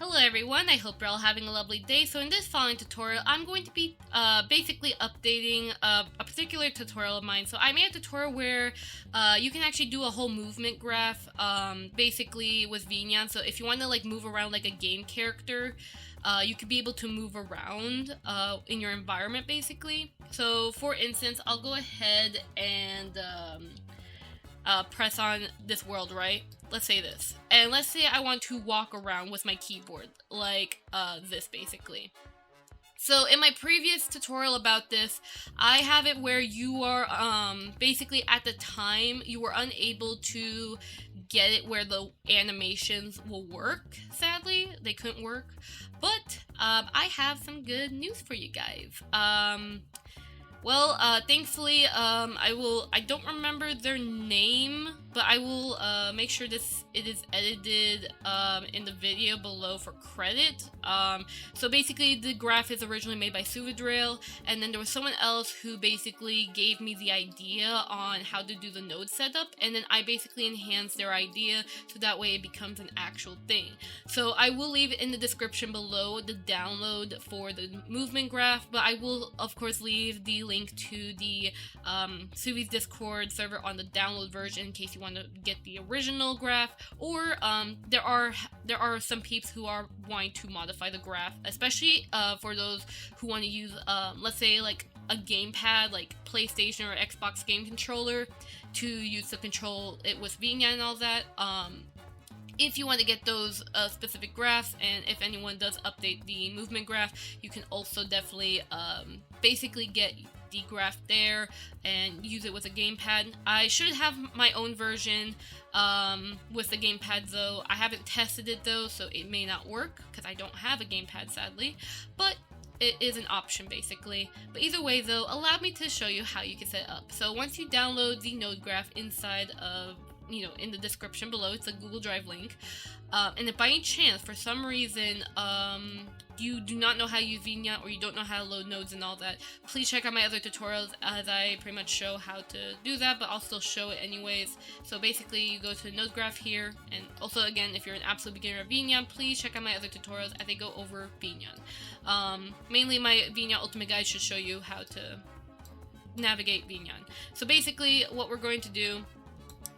Hello everyone, I hope you're all having a lovely day. So in this following tutorial, I'm going to be basically updating a particular tutorial of mine. So I made a tutorial where you can actually do a whole movement graph basically with VNyan. So if you want to like move around like a game character, you could be able to move around in your environment basically. So for instance, I'll go ahead and press on this world, right? Let's say this. And let's say I want to walk around with my keyboard, like this basically. So in my previous tutorial about this, I have it where you are basically at the time you were unable to get it where the animations will work. Sadly, they couldn't work. But I have some good news for you guys. Well, thankfully, I don't remember their name, but I will, make sure it is edited, in the video below for credit. So basically, the graph is originally made by Suvi, and then there was someone else who basically gave me the idea on how to do the node setup, and then I basically enhanced their idea, so that way it becomes an actual thing. So I will leave in the description below the download for the movement graph, but I will, of course, leave the link to the Suvi's Discord server on the download version in case you want to get the original graph, or there are some peeps who are wanting to modify the graph, especially for those who want to use let's say like a gamepad like PlayStation or Xbox game controller to use to control it with VNyan and all that. If you want to get those specific graphs, and if anyone does update the movement graph, you can also definitely basically get the graph there and use it with a gamepad. I should have my own version with the gamepad though. I haven't tested it though, so it may not work because I don't have a gamepad sadly, but it is an option basically. But either way though, allow me to show you how you can set it up. So once you download the node graph inside of, in the description below, it's a Google Drive link. And if by any chance, for some reason, you do not know how to use VNyan or you don't know how to load nodes and all that, please check out my other tutorials as I pretty much show how to do that, but I'll still show it anyways. So basically, you go to the node graph here, and also again, if you're an absolute beginner of VNyan, please check out my other tutorials as they go over VNyan. Mainly my VNyan Ultimate Guide should show you how to navigate VNyan. So basically, what we're going to do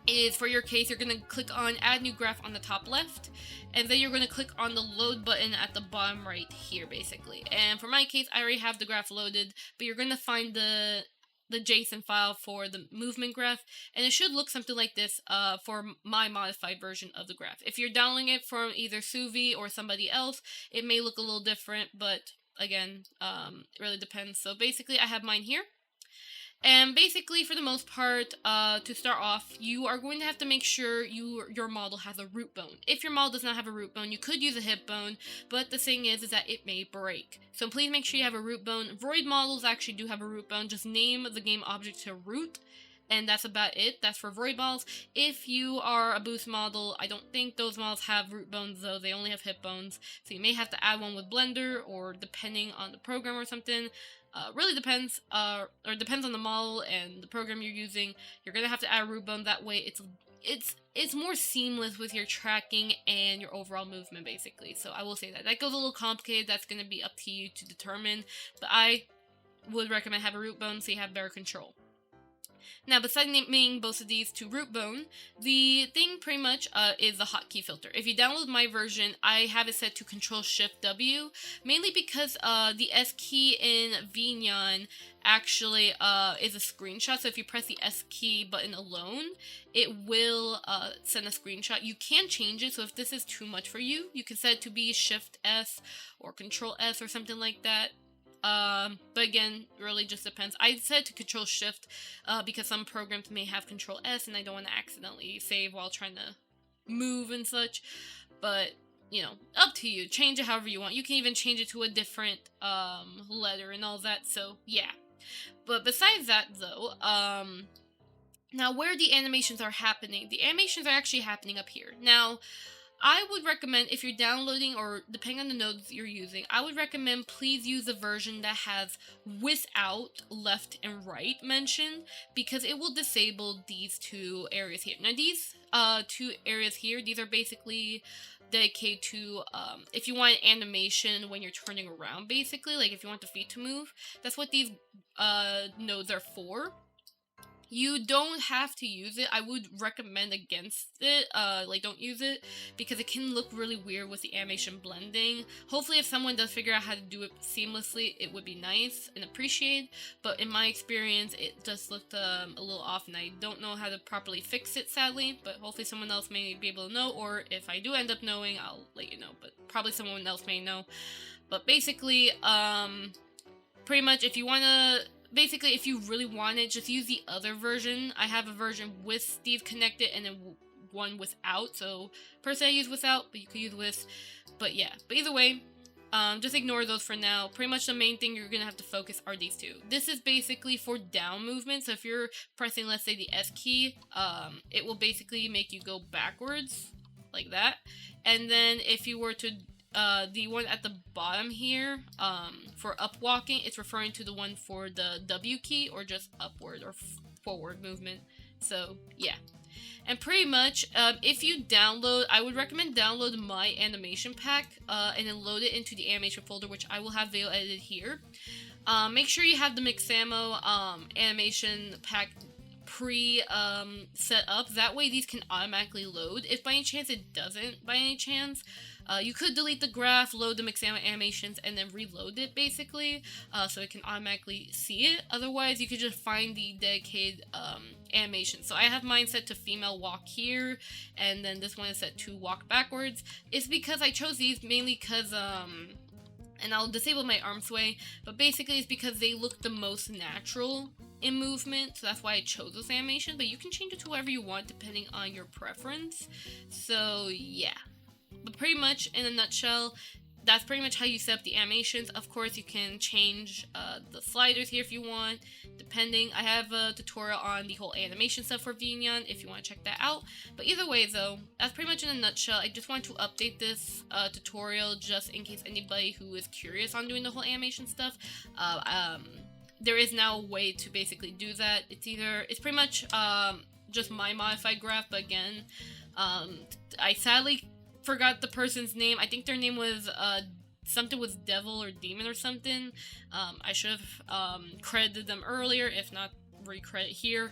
is, for your case, you're going to click on add new graph on the top left, and then you're going to click on the load button at the bottom right here basically. And for my case, I already have the graph loaded, but you're going to find the JSON file for the movement graph, and it should look something like this for my modified version of the graph. If you're downloading it from either Suvi or somebody else, it may look a little different, but again, it really depends. So basically, I have mine here. And basically, for the most part, to start off, you are going to have to make sure your model has a root bone. If your model does not have a root bone, you could use a hip bone, but the thing is that it may break. So please make sure you have a root bone. Void models actually do have a root bone. Just name the game object to root, and that's about it. That's for void models. If you are a boost model, I don't think those models have root bones though. They only have hip bones. So you may have to add one with Blender, or depending on the program or something. Really depends, or depends on the model and the program you're using. You're gonna have to add a root bone. That way, it's more seamless with your tracking and your overall movement, basically. So I will say that goes a little complicated. That's gonna be up to you to determine. But I would recommend have a root bone so you have better control. Now, besides naming both of these to root bone, the thing pretty much is the hotkey filter. If you download my version, I have it set to Control-Shift-W, mainly because the S key in VNyan actually is a screenshot. So if you press the S key button alone, it will send a screenshot. You can change it, so if this is too much for you, you can set it to be Shift-S or Control-S or something like that. But again, really just depends. I set to Control-Shift because some programs may have Control-S and I don't want to accidentally save while trying to move and such. But, up to you. Change it however you want. You can even change it to a different letter and all that, so yeah. But besides that, though, now where the animations are happening, the animations are actually happening up here. Now, I would recommend, if you're downloading or depending on the nodes you're using, I would recommend please use a version that has without left and right mentioned, because it will disable these two areas here. Now these two areas here, these are basically dedicated to if you want animation when you're turning around, basically, like if you want the feet to move. That's what these nodes are for. You don't have to use it. I would recommend against it. Like, don't use it because it can look really weird with the animation blending. Hopefully, if someone does figure out how to do it seamlessly, it would be nice and appreciated. But in my experience, it just looked a little off, and I don't know how to properly fix it, sadly. But hopefully, someone else may be able to know, or if I do end up knowing, I'll let you know. But probably someone else may know. But basically, pretty much, if you want to, basically, if you really want it, just use the other version. I have a version with these connected and then one without. So personally I use without, but you could use with. But yeah, but either way, just ignore those for now. Pretty much the main thing you're gonna have to focus are these two. This is basically for down movement. So if you're pressing, let's say, the S key, it will basically make you go backwards like that. And then if you were to the one at the bottom here, for up walking, it's referring to the one for the W key, or just upward or forward movement. So yeah. And pretty much, if you download, I would recommend download my animation pack, and then load it into the animation folder, which I will have video edited here. Make sure you have the Mixamo animation pack set up. That way these can automatically load. If by any chance it doesn't, by any chance, you could delete the graph, load the Mixamo animations, and then reload it, basically, so it can automatically see it. Otherwise, you could just find the dedicated animation. So I have mine set to female walk here, and then this one is set to walk backwards. It's because I chose these mainly because, and I'll disable my arm sway, but basically it's because they look the most natural in movement, so that's why I chose this animation. But you can change it to whatever you want depending on your preference. So yeah. But pretty much, in a nutshell, that's pretty much how you set up the animations. Of course, you can change the sliders here if you want, depending. I have a tutorial on the whole animation stuff for VNyan if you want to check that out. But either way, though, that's pretty much in a nutshell. I just wanted to update this tutorial just in case anybody who is curious on doing the whole animation stuff. There is now a way to basically do that. It's pretty much just my modified graph, but again, I sadly forgot the person's name. I think their name was something with devil or demon or something. I should have credited them earlier, if not recredit here.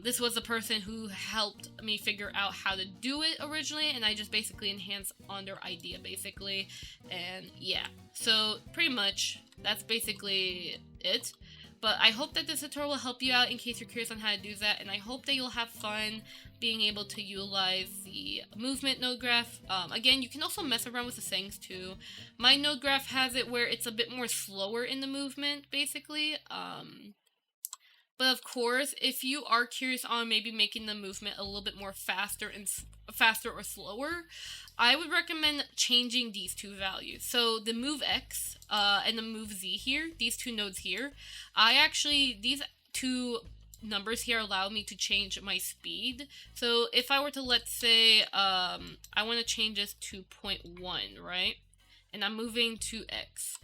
This was the person who helped me figure out how to do it originally, and I just basically enhanced on their idea, basically. And yeah, so pretty much that's basically it. But I hope that this tutorial will help you out in case you're curious on how to do that, and I hope that you'll have fun being able to utilize the movement node graph. Again, you can also mess around with the settings too. My node graph has it where it's a bit more slower in the movement, basically. But of course, if you are curious on maybe making the movement a little bit more faster or slower, I would recommend changing these two values. So the move X and the move Z here, these two nodes here, these two numbers here allow me to change my speed. So if I were to, let's say, I want to change this to 0.1, right? And I'm moving to X.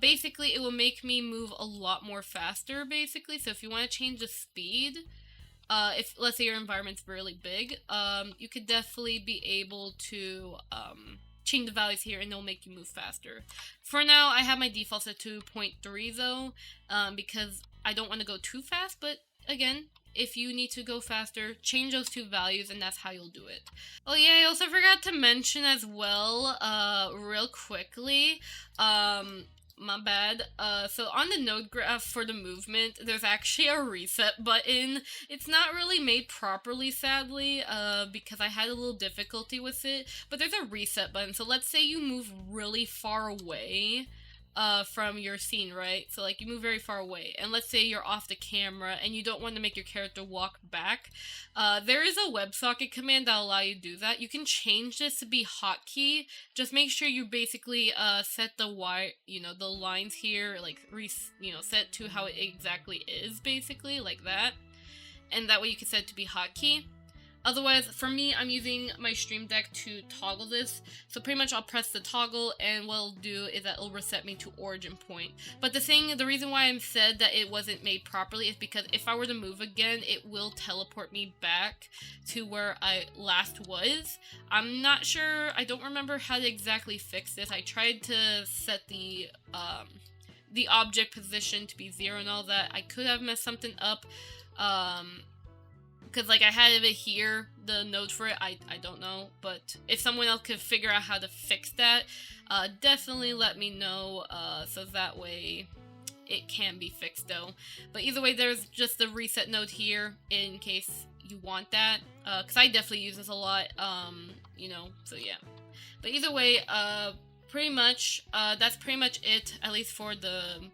Basically, it will make me move a lot more faster, basically. So if you want to change the speed, if, let's say, your environment's really big, you could definitely be able to change the values here, and it'll make you move faster. For now, I have my default set to 0.3, though, because I don't want to go too fast, but again, if you need to go faster, change those two values, and that's how you'll do it. Oh yeah, I also forgot to mention as well, real quickly, my bad. So on the node graph for the movement, there's actually a reset button. It's not really made properly, sadly, because I had a little difficulty with it, but there's a reset button. So let's say you move really far away from your scene, right? So like you move very far away, and let's say you're off the camera and you don't want to make your character walk back. There is a WebSocket command that will allow you to do that. You can change this to be hotkey. Just make sure you basically set the the lines here, like set to how it exactly is, basically like that, and that way you can set it to be hotkey. Otherwise, for me, I'm using my Stream Deck to toggle this. So pretty much I'll press the toggle, and what it'll do is that it'll reset me to origin point. But the reason why I said that it wasn't made properly is because if I were to move again, it will teleport me back to where I last was. I'm not sure, I don't remember how to exactly fix this. I tried to set the object position to be 0 and all that. I could have messed something up. Because like I had it here, the node for it, I don't know, but if someone else could figure out how to fix that, definitely let me know, so that way it can be fixed though. But either way, there's just the reset node here in case you want that, because I definitely use this a lot, you know, so yeah. But either way, pretty much, that's pretty much it, at least for the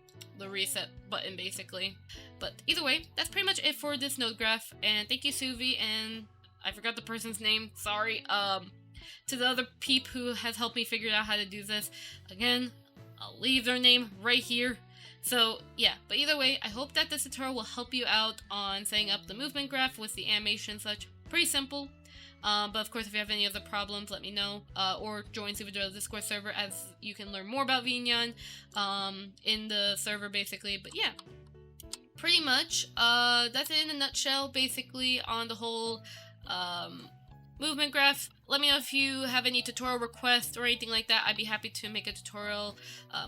reset button basically. But either way, that's pretty much it for this node graph, and thank you Suvi, and I forgot the person's name, sorry, to the other peep who has helped me figure out how to do this. Again, I'll leave their name right here. So yeah, but either way, I hope that this tutorial will help you out on setting up the movement graph with the animation and such. Pretty simple. But of course, if you have any other problems, let me know, or join Suvi's Discord server, as you can learn more about VNyan in the server basically. But yeah, pretty much, that's it in a nutshell, basically, on the whole movement graph. Let me know if you have any tutorial requests or anything like that. I'd be happy to make a tutorial.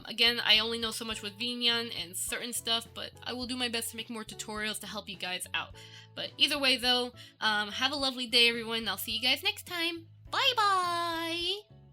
Again, I only know so much with VNyan and certain stuff, but I will do my best to make more tutorials to help you guys out. But either way, though, have a lovely day, everyone. I'll see you guys next time. Bye-bye!